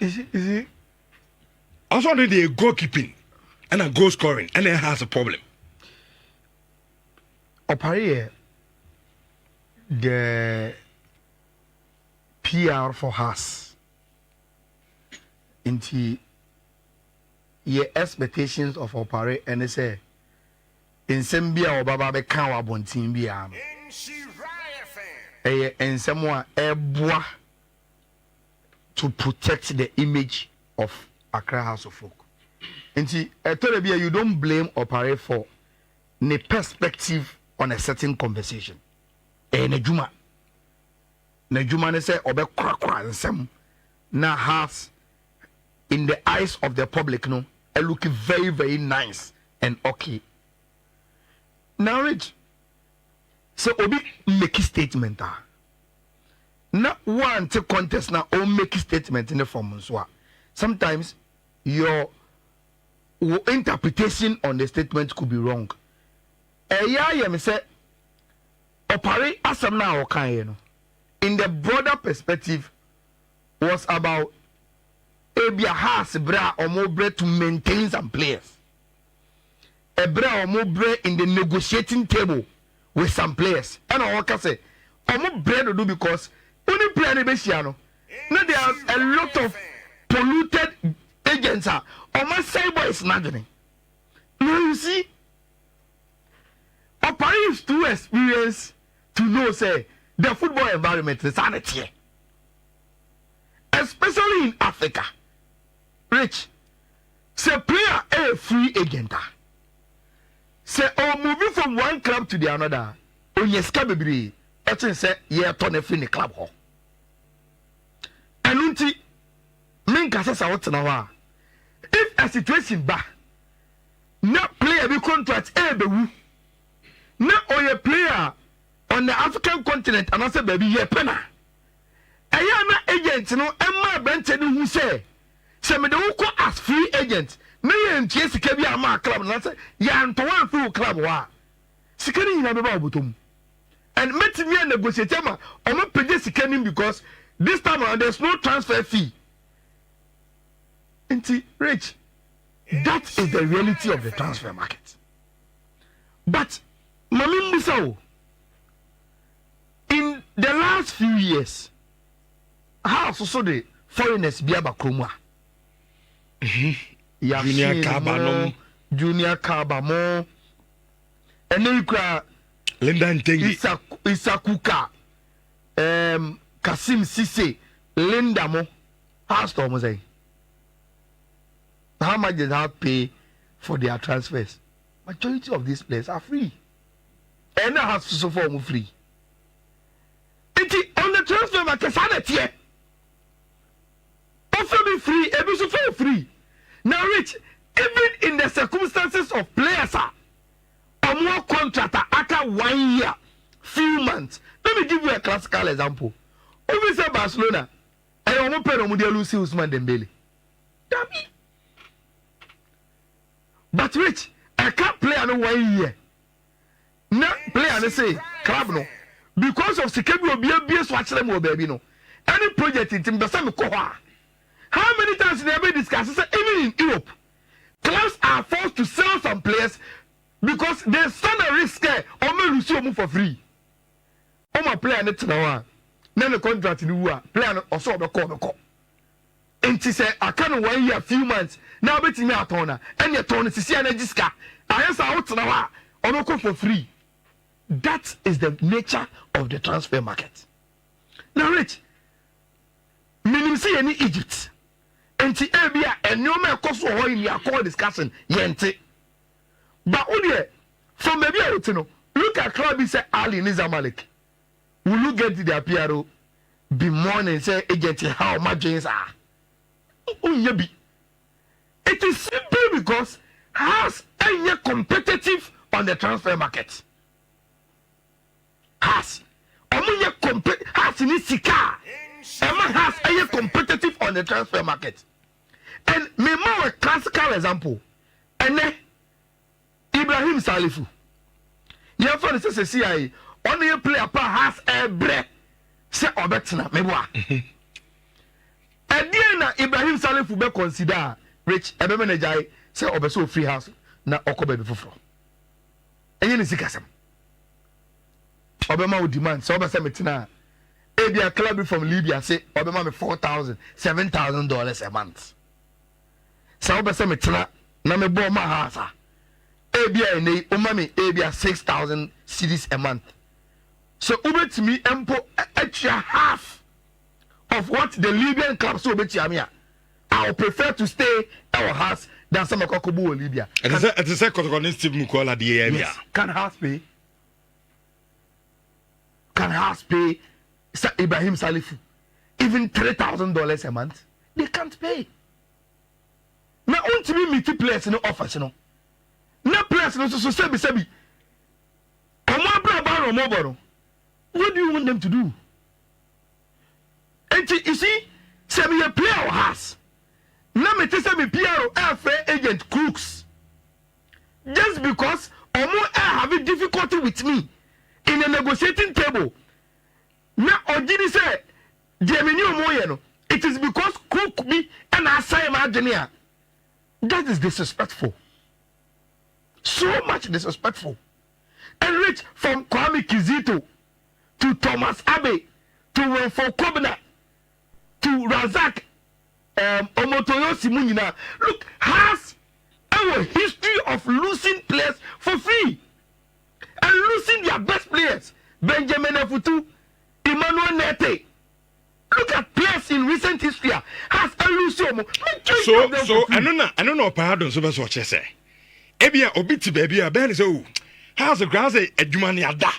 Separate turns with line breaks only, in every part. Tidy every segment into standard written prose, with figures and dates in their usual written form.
Is it? Also, the goalkeeping and a goal scoring, and it has a problem.
Opare the PR for us into your expectations of Opare and say in Sembia or Baba be kawa bontin bia and someone bois to protect the image of Accra House of Folk. And you don't blame Opare for the perspective on a certain conversation. Nejuma ne say obe kwa nsem na has in the eyes of the public no it look very very nice and okay. Now Rich, so obi make a statement na one to contest na o make a statement in the form so sometimes your interpretation on the statement could be wrong. Me say Opare asam na okan no in the broader perspective was about ebia has bra omobre to maintain some players. Ebra omobre in the negotiating table with some players. And I can say omobre to do because only player ne besia no. Now there are a lot of polluted agents are on my side boys nothing. Now you see Opare is too experienced to know say the football environment is sanity. Especially in Africa. Rich. Say player a free agent. Say moving from one club to the another. On your scabby, say yeah turn a free club hall. And unti minka says out now. If a situation back, not player be contract be not or a player on the African continent and I say baby ye penna. Ayana agent no Emma Benton who say me the who as free agent. Me and Chelsea can be a man club and I say yan to one full club wa. Sikani in a babutum. And met me and negotiate ma on not pay Sikani because this time around there's no transfer fee. Inti Rich, that is the reality of the transfer market. But Mami Musao, in the last few years, how also the foreigners be aba kromwa. Junior Kabamo, and then you cry
Linda Ntengi,
Isakuka, Kasim Sise, Linda Mo, how storm say? How much did they pay for their transfers? Majority of these players are free. And I have so far free. It is on the transfer market, sanity. Offer me free, every so far free. Now, Rich, even in the circumstances of players are more contract after 1 year, few months. Let me give you a classical example. Over say Barcelona, I am open on Mudia Lucy Usman Dembele. Damn. But Rich, I can't play on 1 year. Not play and say club no. Because of Sikebi will be a swatch them or baby no. Any project in Timbasam Koha. How many times they ever discussed even in Europe? Clubs are forced to sell some players because they stand a risk or may lose you for free. Oh my player net now. Then the contract in the player also the call. And she said, I can't 1 year, few months. Now betting me a toner. And your tone is see an Jiska. I answer out now or no for free. That is the nature of the transfer market. Now, Rich, me see any Egypt. And the area and no more cost for in your call discussion. Yente. But only from maybe I would know. Look at club say Ali Nizamalek. Will you get to the PRO? Be morning say agent how much James are. It is simply because has any competitive on the transfer market. Has in Sika. Emma has any competitive on the transfer market. And me more a classical example. And then Ibrahim Salifu. You have to say CIA. Only a player has a break. Say Obetina, me wa. And na Ibrahim Salif be consider rich ebe manager say obeso free house na okoba be foforo enye ne sikasam obema wo demand so obesa metina ebia club from Libya say obema me $4,000 $7,000 a month so obesa metina na me bo ma house ebia ene umami ebia 6,000 cedis a month so ubetimi empo extra half of what the Libyan club so ubetimi I would prefer to stay at our house than some Kokobu in Libya.
And it's a second Steve Mukola the area.
Yes. Can house pay? Can house pay Ibrahim Salifu even $3,000 a month? They can't pay. Now, on to me, meet players in the office, you know. No players, no, so sebi. What do you want them to do? And you see, say me a player has. Now me tell me PRO airfare agent crooks. Just because Omo are having difficulty with me in a negotiating table. Now Ojini say, Gemini Omoyeno, it is because crook me and I say my engineer. That is disrespectful. So much disrespectful. And reach from Kwame Kizito to Thomas Abe to Renfo Kobna to Razak Omotoyo Simunina. Look, has our history of losing players for free and losing their best players. Benjamin Afutu, Emmanuel Nete. Look at players in recent history. Has a losing.
So I don't know. Pardon, so that's what you say. Ebia obiti baby a ben so has a grass a jumani ada.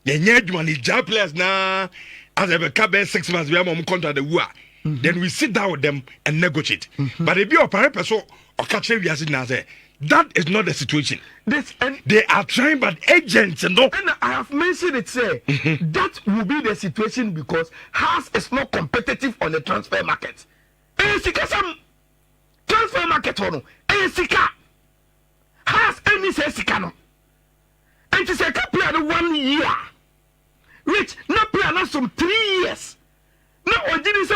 The nye jumani job players na as a cabe 6 months we have on contract the war. Then we sit down with them and negotiate. But if you are a so or catch we now say that is not the situation. They are trying, but agents and no.
And I have mentioned it. Say that will be the situation because Haas is not competitive on the transfer market. Some transfer market or no? Haas any say Sikano. And to say can play 1 year. Which no play not some 3 years. No, or didn't say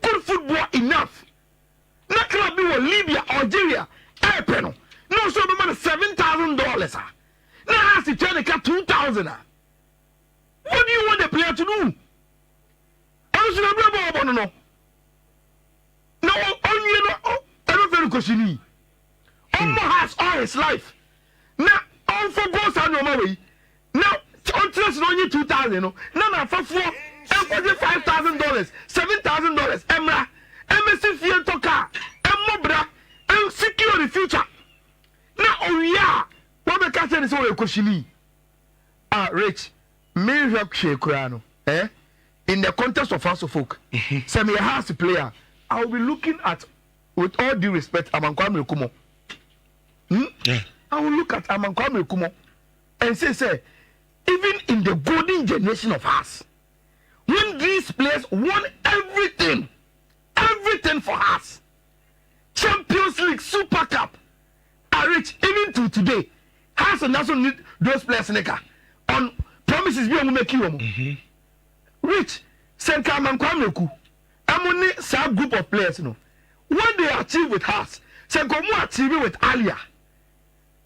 good football enough. No club in Libya, Algeria, Airpeno. No, so the money $7,000. Now has to turn the cat 2,000. What do you want the player to do? No. No, I don't feel question. Almost has all his life. Now, all for goes on your way. Now, on only 2,000. Now, for $4,000, $5,000, $7,000. Emra, MSC Fiat Toka, Mobra, and secure the future. Now, oh yeah, what the cat is all a question. Rich, me help Shekurano, in the context of House of Folk, send me a house player. I will be looking at, with all due respect, Amankwame Kumo. I will look at Amankwame Kumo and say, even in the golden generation of us, when these players won everything for us, Champions League, Super Cup, I reach even to today, has and also need those players on promises we will make you. Rich, Senka Amankwame I'm only some group of players, what they achieve with us, Senko more achieve with Alia.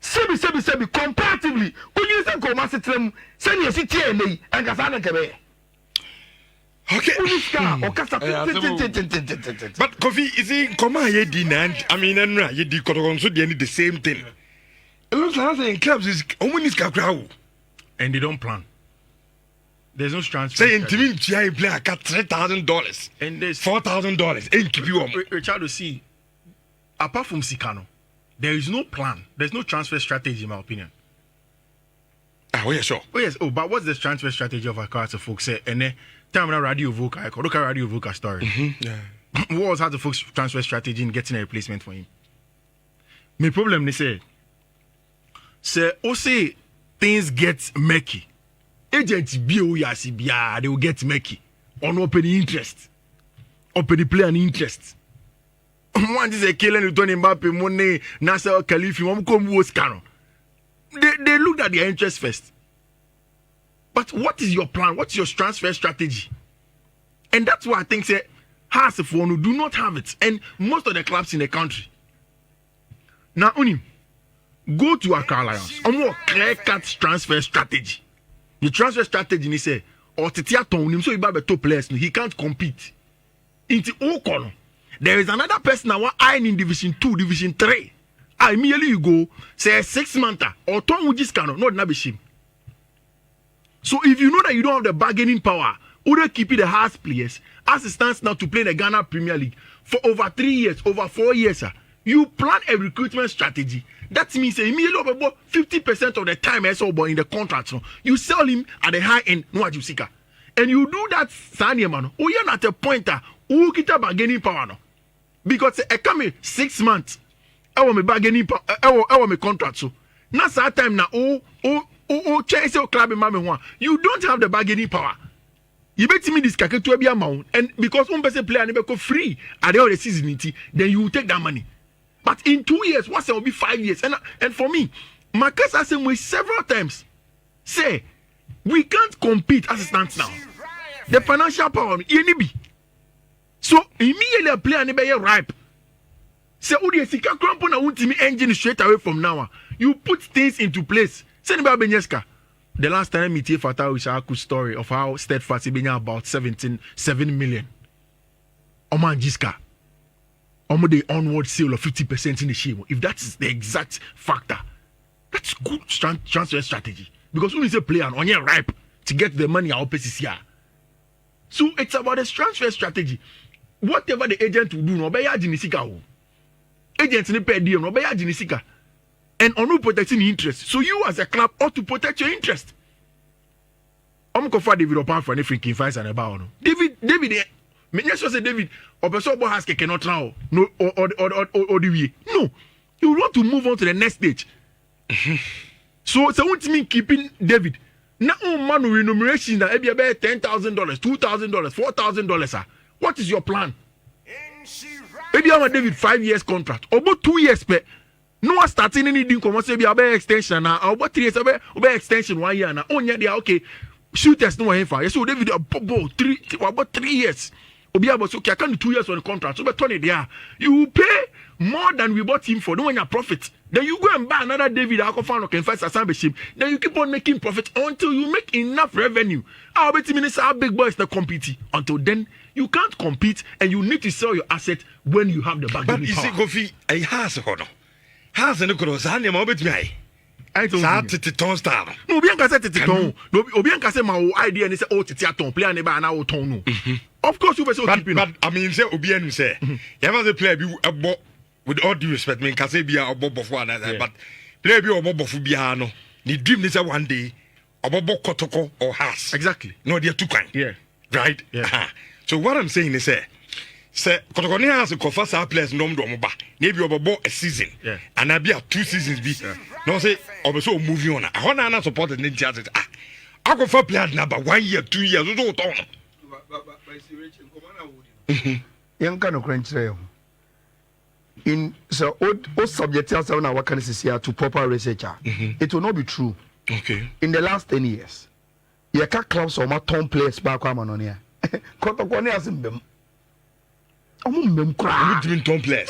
Sebi comparatively when you say come as them send your city and Kasana Kebe.
Okay. But Kofi is in Koma Yedin I mean and Yedi Kotonso the same thing. It looks like in clubs is Omunis Kakrao.
And they don't plan. There's no chance.
Say in team GI player got $3,000
and there's
$4,000 and keep you on.
Richard, see, apart from Sikano, there is no plan. There's no transfer strategy, in my opinion.
Oh, yeah, sure.
Oh, yes. Oh, but what's the transfer strategy of Akata folks say? And then, time when Radio Voka, I look at Radio Voka story.
Yeah.
What was how the folks transfer strategy in getting a replacement for him? My problem, they say, things get murky. Agents they will get murky on open interest. Open the player interest. One is a killing with Tony Mbappe, Moneey, Nasser Khalifi, they looked at their interest first. But what is your plan? What's your transfer strategy? And that's why I think Hearts for no do not have it, and most of the clubs in the country. Now, only go to Accra Lions. A more clear-cut transfer strategy. The transfer strategy is say, or Titia Tony, so you buy the top players, he can't compete. Into Okono, there is another person now eyeing in Division 2, Division 3. Immediately you go, say 6 months, or Tom with this canoe, not Nabishim. So if you know that you don't have the bargaining power, or keep it the highest players, as it stands now to play in the Ghana Premier League for over 3 years, over 4 years, you plan a recruitment strategy. That means immediately about 50% of the time in the contract, you sell him at the high end, no ajusika. And you do that, Sanya man, you're not a pointer, who get a bargaining power no. Because I come 6 months, I want me bargaining power, I want me contract so. Now that time now, chase your club in Mame, you don't have the bargaining power. You bet me this kake to be amount, and because one person player never go free at the end of the season, then you will take that money. But in 2 years, what's it will be 5 years? And for me, my case has said several times, say we can't compete as it stands now. The financial power, be. So immediately a player never ripe. Say, oh, the Sika Crampon, I want me engine straight away from now. You put things into place. Send me Benyeska. The last time I meet Fatah with a story of how Steadfast is about 7 million. Oman Jiska. The onward sale of 50% in the shame. If that's the exact factor, that's good transfer strategy. Because when you say player on your ripe to get the money out PCCR. So it's about the transfer strategy. Whatever the agent will do, no be jinisika. Agents need pay DM, no be jinisika. And on who protecting interest. So you as a club ought to protect your interest. I'm going for David Opan for anything can find and about. David, me just say David, or person has cannot now, no, or the way. No, you want to move on to the next stage. So what mean keeping David? Now, man, remuneration that maybe about $10,000, $2,000, $4,000. What is your plan? Maybe I'm a David 5 years contract, or about 2 years pay. No one starting anything come say be about extension now, or about 3 years about extension 1 year now. Oh yeah, they are okay. Shooters no one for. So David about 3 years. Obi about okay, I can do 2 years on the contract. So but turn it there. You pay more than we bought him for. No one your profit. Then you go and buy another David Akofano can first assemble. Then you keep on making profit until you make enough revenue. I'll bet you our big boys that compete. Until then, you can't compete and you need to sell your asset when you have the bargaining power.
But is it Kofi a house or no? House and cross and your mobile me.
I told you.
Titon star.
No, Bianca said Titon. No, Bianca said my idea and he said, oh, Titon, play and I will tone. Of course, you were so keeping.
But I mean, say, Obian say, you have a player with all due respect, me can say be a bob of one, but play be a bob of Biano. The dream is a one day, a bobo kotoko or house.
Exactly.
No, they're too kind.
Yeah.
Right?
Yeah.
So what I'm saying is, say kotoko has a confess our players no more. Maybe over a season.
Yeah.
And I be a 2 seasons be. No say, or so moving on. I want to support the Ninja. I go for player number 1 year, 2 years.
Young kind of crunch in so all subject yourself now what can see to proper research. It will not be true.
Okay.
In the last 10 years, you can't clubs or my town players back on here. Kotokone has been. I'm doing town players.